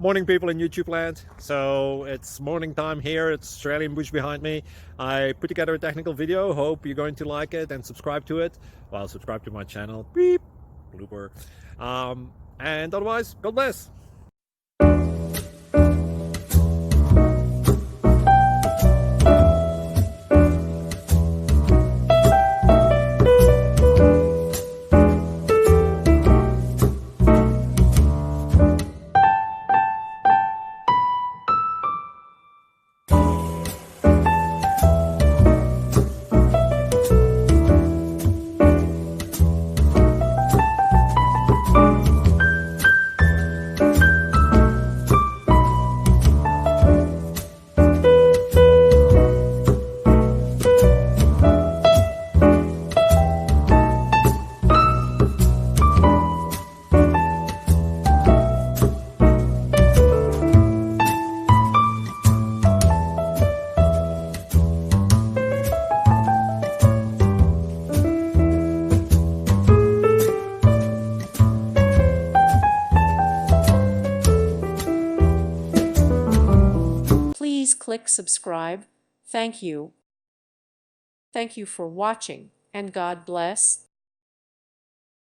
Morning, people in YouTube land. So it's morning time here. It's Australian bush behind me. I put together a technical video. Hope you're going to like it and subscribe to it. Well, subscribe to my channel. Beep. Blooper. And otherwise, God bless. Please click subscribe. Thank you. Thank you for watching, and God bless.